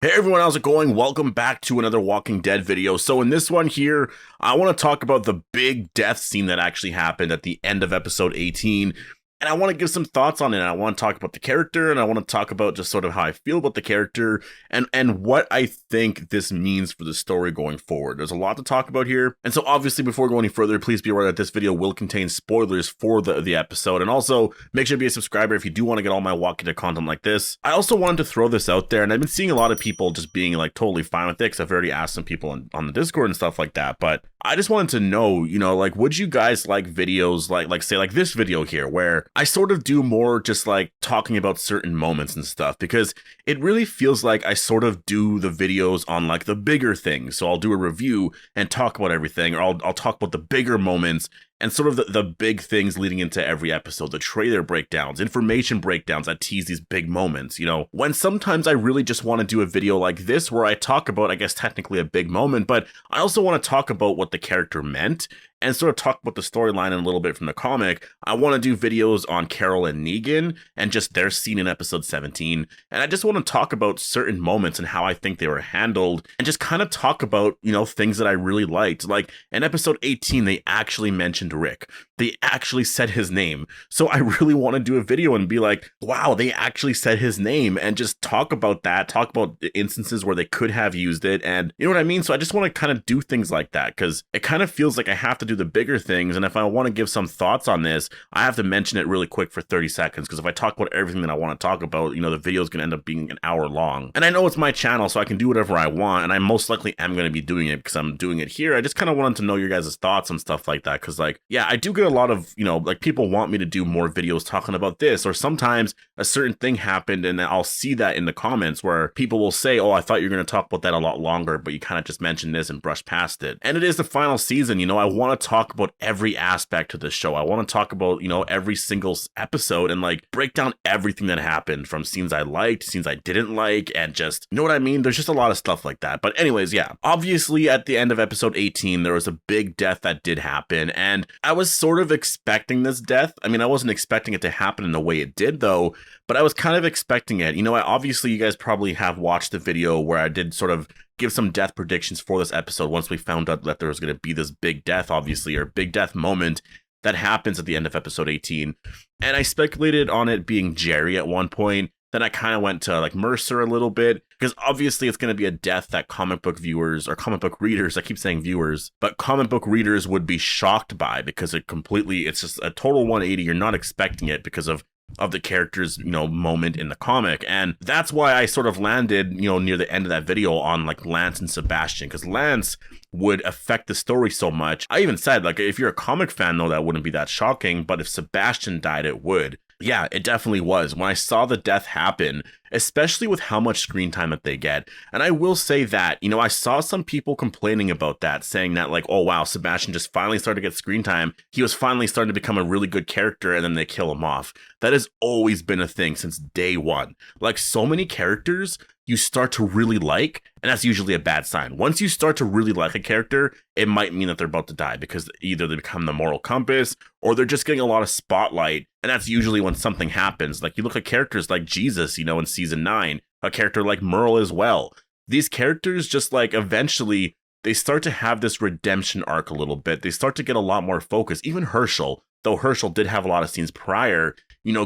Hey everyone, how's it going? Welcome back to another Walking Dead video. So in this one here, I want to talk about the big death scene that actually happened at the end of episode 18. And I want to give some thoughts on it. I want to talk about the character, and I want to talk about just sort of how I feel about the character and what I think this means for the story going forward. There's a lot to talk about here. And so obviously before we go any further, please be aware that this video will contain spoilers for the episode. And also make sure to be a subscriber if you do want to get all my Walking Dead content like this. I also wanted to throw this out there, and I've been seeing a lot of people just being like totally fine with it because I've already asked some people on the Discord and stuff like that. But I just wanted to know, like, would you guys like videos like say like this video here where I sort of do more just like talking about certain moments and stuff, because it really feels like I sort of do the videos on like the bigger things. So I'll do a review and talk about everything, or I'll talk about the bigger moments and sort of the big things leading into every episode, the trailer breakdowns, information breakdowns that tease these big moments, when sometimes I really just want to do a video like this where I talk about, I guess, technically a big moment, but I also want to talk about what the character meant and sort of talk about the storyline a little bit from the comic. I want to do videos on Carol and Negan and just their scene in episode 17. And I just want to talk about certain moments and how I think they were handled and just kind of talk about, things that I really liked. Like in episode 18, they actually mentioned Rick. They actually said his name. So I really want to do a video and be like, wow, they actually said his name, and just talk about that, talk about the instances where they could have used it. And you know what I mean? So I just want to kind of do things like that because it kind of feels like I have to do the bigger things. And if I want to give some thoughts on this, I have to mention it really quick for 30 seconds. Because if I talk about everything that I want to talk about, the video is going to end up being an hour long. And I know it's my channel, so I can do whatever I want. And I most likely am going to be doing it because I'm doing it here. I just kind of wanted to know your guys' thoughts and stuff like that. Because yeah, I do get a lot of, like people want me to do more videos talking about this, or sometimes a certain thing happened and I'll see that in the comments where people will say, oh, I thought you were going to talk about that a lot longer, but you kind of just mentioned this and brushed past it. And it is the final season, I want to talk about every aspect of this show. I want to talk about, every single episode and like break down everything that happened, from scenes I liked, scenes I didn't like, and just, you know what I mean? There's just a lot of stuff like that. But anyways, yeah, obviously at the end of episode 18, there was a big death that did happen, and I was sort of expecting this death. I mean, I wasn't expecting it to happen in the way it did though, but I was kind of expecting it. Obviously you guys probably have watched the video where I did sort of give some death predictions for this episode once we found out that there was going to be this big death, obviously, or big death moment that happens at the end of episode 18. And I speculated on it being Jerry at one point. Then I kind of went to like Mercer a little bit, because obviously it's going to be a death that comic book viewers, or comic book readers, I keep saying viewers, but comic book readers would be shocked by, because it's just a total 180. You're not expecting it because of the character's, moment in the comic. And that's why I sort of landed, near the end of that video on like Lance and Sebastian, because Lance would affect the story so much. I even said, like, if you're a comic fan, though, that wouldn't be that shocking, but if Sebastian died, it would. Yeah, it definitely was. When I saw the death happen, especially with how much screen time that they get. And I will say that, I saw some people complaining about that, saying that like, oh wow, Sebastian just finally started to get screen time. He was finally starting to become a really good character, and then they kill him off. That has always been a thing since day one. Like, so many characters you start to really like, and that's usually a bad sign. Once you start to really like a character, it might mean that they're about to die, because either they become the moral compass or they're just getting a lot of spotlight. And that's usually when something happens. Like, you look at characters like Jesus, in season 9, a character like Merle as well. These characters just like eventually they start to have this redemption arc a little bit. They start to get a lot more focus. Even Herschel, though Herschel did have a lot of scenes prior,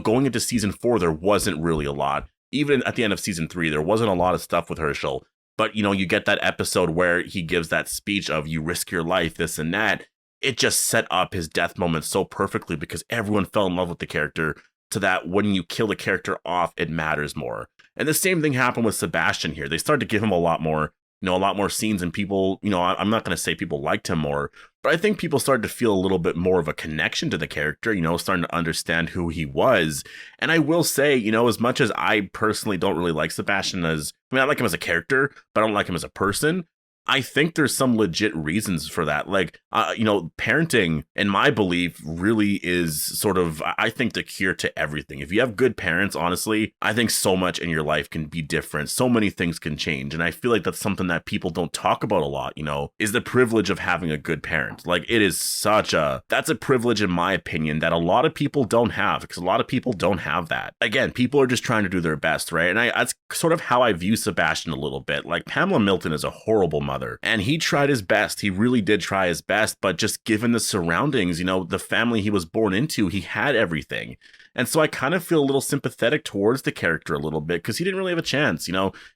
going into season 4, there wasn't really a lot. Even at the end of season 3, there wasn't a lot of stuff with Herschel. But, you get that episode where he gives that speech of you risk your life, this and that. It just set up his death moment so perfectly, because everyone fell in love with the character, to that when you kill the character off, it matters more. And the same thing happened with Sebastian here. They started to give him a lot more scenes, and people, I'm not going to say people liked him more, but I think people started to feel a little bit more of a connection to the character, starting to understand who he was. And I will say, as much as I personally don't really like Sebastian I like him as a character, but I don't like him as a person. I think there's some legit reasons for that. Like, parenting, in my belief, really is sort of, I think, the cure to everything. If you have good parents, honestly, I think so much in your life can be different. So many things can change. And I feel like that's something that people don't talk about a lot, is the privilege of having a good parent. Like, it is that's a privilege, in my opinion, that a lot of people don't have, because a lot of people don't have that. Again, people are just trying to do their best, right? And that's sort of how I view Sebastian a little bit. Like, Pamela Milton is a horrible mother, and he tried his best. He really did try his best, but just given the surroundings, the family he was born into, he had everything. And so I kind of feel a little sympathetic towards the character a little bit, because he didn't really have a chance, he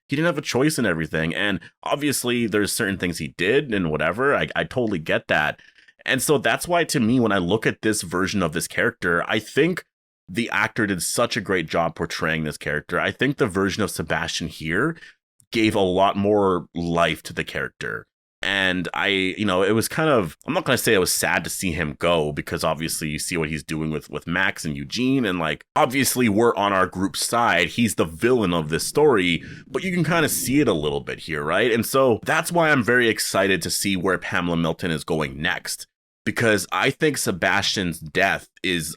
didn't have a choice in everything. And obviously there's certain things he did and whatever. I totally get that. And so that's why, to me, when I look at this version of this character, I think the actor did such a great job portraying this character. I think the version of Sebastian here gave a lot more life to the character. And it was kind of, I'm not going to say I was sad to see him go, because obviously you see what he's doing with Max and Eugene. And like, obviously we're on our group's side. He's the villain of this story, but you can kind of see it a little bit here, right? And so that's why I'm very excited to see where Pamela Milton is going next, because I think Sebastian's death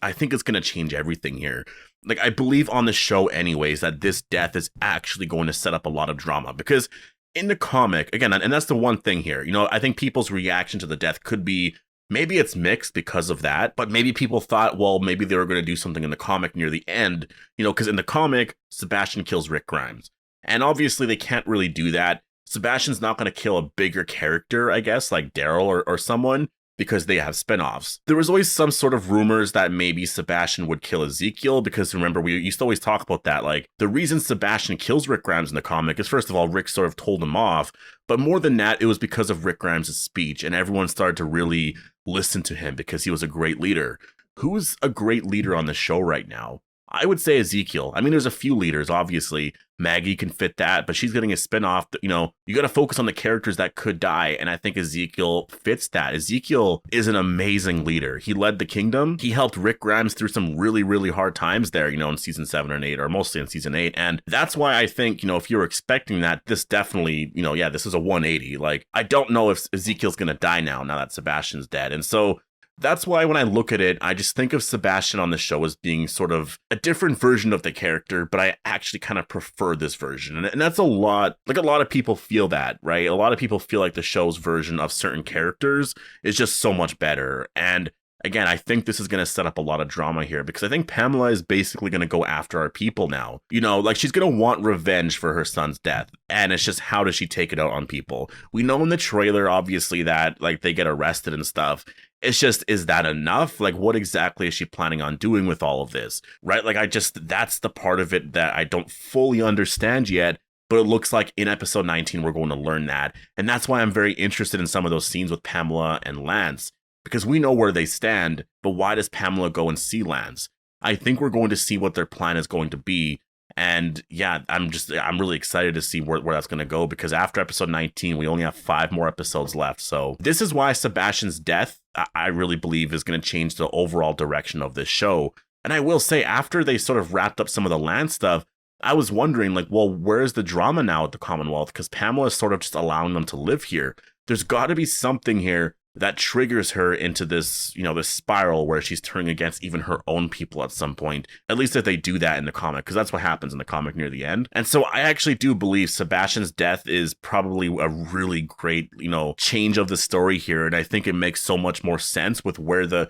I think it's going to change everything here. Like, I believe on the show anyways that this death is actually going to set up a lot of drama, because in the comic, again, and that's the one thing here, I think people's reaction to the death could be, maybe it's mixed because of that, but maybe people thought, well, maybe they were going to do something in the comic near the end, because in the comic, Sebastian kills Rick Grimes. And obviously they can't really do that. Sebastian's not going to kill a bigger character, I guess, like Daryl or someone, because they have spinoffs. There was always some sort of rumors that maybe Sebastian would kill Ezekiel, because remember, we used to always talk about that. Like, the reason Sebastian kills Rick Grimes in the comic is, first of all, Rick sort of told him off, but more than that, it was because of Rick Grimes' speech, and everyone started to really listen to him because he was a great leader. Who's a great leader on the show right now? I would say Ezekiel. I mean, there's a few leaders, obviously. Maggie can fit that, but she's getting a spinoff. You got to focus on the characters that could die, and I think Ezekiel fits that. Ezekiel is an amazing leader. He led the kingdom. He helped Rick Grimes through some really, really hard times there, in season 7 and 8, or mostly in season 8. And that's why I think, if you're expecting that, this definitely, this is a 180. Like, I don't know if Ezekiel's going to die now that Sebastian's dead. And so that's why when I look at it, I just think of Sebastian on the show as being sort of a different version of the character, but I actually kind of prefer this version. And that's a lot of people feel that, right? A lot of people feel like the show's version of certain characters is just so much better. And again, I think this is going to set up a lot of drama here, because I think Pamela is basically going to go after our people now. Like, she's going to want revenge for her son's death. And it's just, how does she take it out on people? We know in the trailer, obviously, that like they get arrested and stuff. It's just, is that enough? Like, what exactly is she planning on doing with all of this? Right? Like, that's the part of it that I don't fully understand yet. But it looks like in episode 19, we're going to learn that. And that's why I'm very interested in some of those scenes with Pamela and Lance, because we know where they stand, but why does Pamela go and see Lance? I think we're going to see what their plan is going to be. And yeah, I'm really excited to see where that's going to go, because after episode 19, we only have 5 more episodes left. So this is why Sebastian's death, I really believe, is going to change the overall direction of this show. And I will say, after they sort of wrapped up some of the Lance stuff, I was wondering, like, well, where's the drama now at the Commonwealth? Because Pamela is sort of just allowing them to live here. There's got to be something here that triggers her into this, this spiral where she's turning against even her own people at some point. At least if they do that in the comic, because that's what happens in the comic near the end. And so I actually do believe Sebastian's death is probably a really great, change of the story here. And I think it makes so much more sense with where the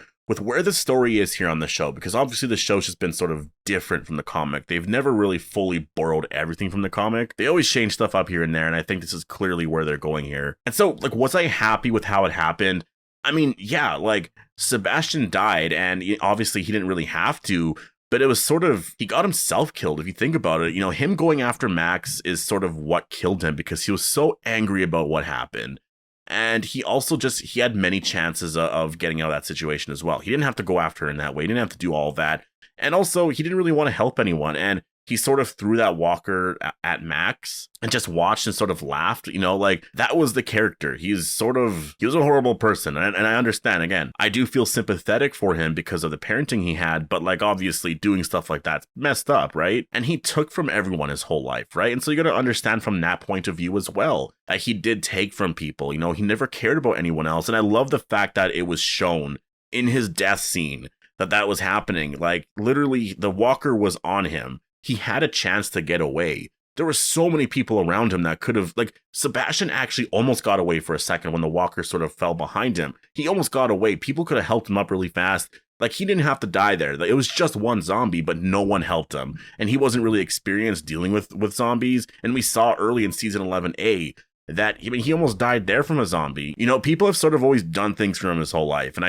story is here on the show, because obviously the show's just been sort of different from the comic. They've never really fully borrowed everything from the comic. They always change stuff up here and there, and I think this is clearly where they're going here. And so, like, was I happy with how it happened? I mean, yeah, like, Sebastian died, and obviously he didn't really have to, but it was sort of, he got himself killed, if you think about it. Him going after Max is sort of what killed him, because he was so angry about what happened. And he also he had many chances of getting out of that situation as well. He didn't have to go after her in that way. He didn't have to do all that. And also, he didn't really want to help anyone. And he sort of threw that walker at Max and just watched and sort of laughed, you know, like that was the character. He was a horrible person. And I understand, again, I do feel sympathetic for him because of the parenting he had, but like obviously doing stuff like that's messed up, right? And he took from everyone his whole life, right? And so you got to understand from that point of view as well, that he did take from people, you know, he never cared about anyone else. And I love the fact that it was shown in his death scene that was happening. Like literally the walker was on him. He had a chance to get away. There were so many people around him that could have, like, Sebastian actually almost got away for a second when the walker sort of fell behind him. He almost got away. People could have helped him up really fast. Like, he didn't have to die there. It was just one zombie, but no one helped him. And he wasn't really experienced dealing with zombies. And we saw early in season 11A that he almost died there from a zombie. You know, people have sort of always done things for him his whole life. And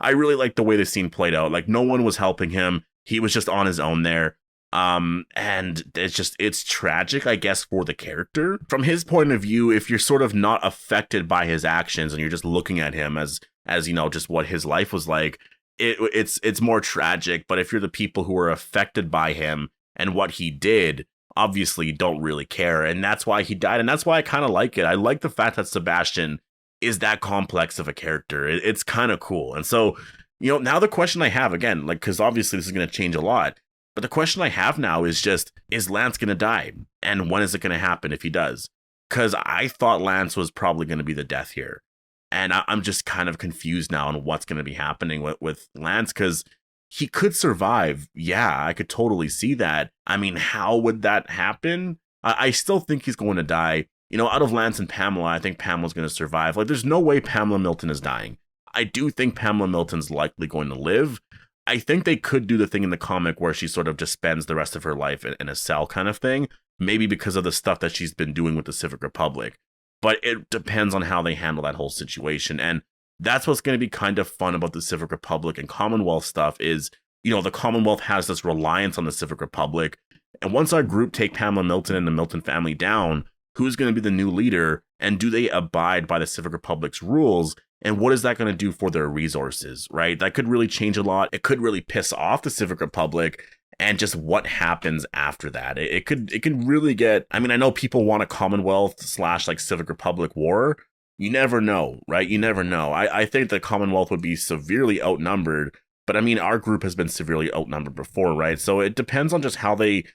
I really like the way the scene played out. Like, no one was helping him. He was just on his own there. And it's tragic, I guess, for the character. From his point of view, if you're sort of not affected by his actions and you're just looking at him as you know, just what his life was like, it's more tragic. But if you're the people who are affected by him and what he did, obviously you don't really care. And that's why he died. And that's why I kind of like it. I like the fact that Sebastian is that complex of a character. It's kind of cool. And so, you know, now the question I have, again, like, because obviously this is going to change a lot. But the question I have now is just, is Lance going to die? And when is it going to happen if he does? Because I thought Lance was probably going to be the death here. And I'm just kind of confused now on what's going to be happening with Lance, because he could survive. Yeah, I could totally see that. I mean, how would that happen? I still think he's going to die. You know, out of Lance and Pamela, I think Pamela's going to survive. Like, there's no way Pamela Milton is dying. I do think Pamela Milton's likely going to live. I think they could do the thing in the comic where she sort of just spends the rest of her life in a cell kind of thing, maybe because of the stuff that she's been doing with the Civic Republic. But it depends on how they handle that whole situation. And that's what's going to be kind of fun about the Civic Republic and Commonwealth stuff is, you know, the Commonwealth has this reliance on the Civic Republic. And once our group take Pamela Milton and the Milton family down, who's going to be the new leader? And do they abide by the Civic Republic's rules? And what is that going to do for their resources, right? That could really change a lot. It could really piss off the Civic Republic, and just what happens after that. It could really get, I mean, I know people want a Commonwealth / like Civic Republic war. You never know, right? You never know. I think the Commonwealth would be severely outnumbered, but I mean, our group has been severely outnumbered before, right? So it depends on just how they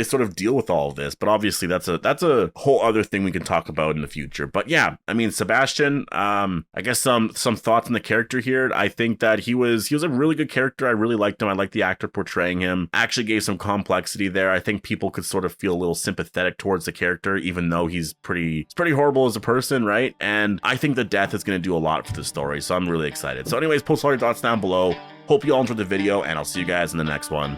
sort of deal with all of this. But obviously that's a whole other thing we can talk about in the future. But yeah, I mean, Sebastian, I guess some thoughts on the character here. I think that he was a really good character. I really liked him. I like the actor portraying him. Actually gave some complexity there. I think people could sort of feel a little sympathetic towards the character, even though he's pretty horrible as a person, right? And I think the death is going to do a lot for the story. So I'm really excited. So anyways, post all your thoughts down below. Hope you all enjoyed the video, and I'll see you guys in the next one.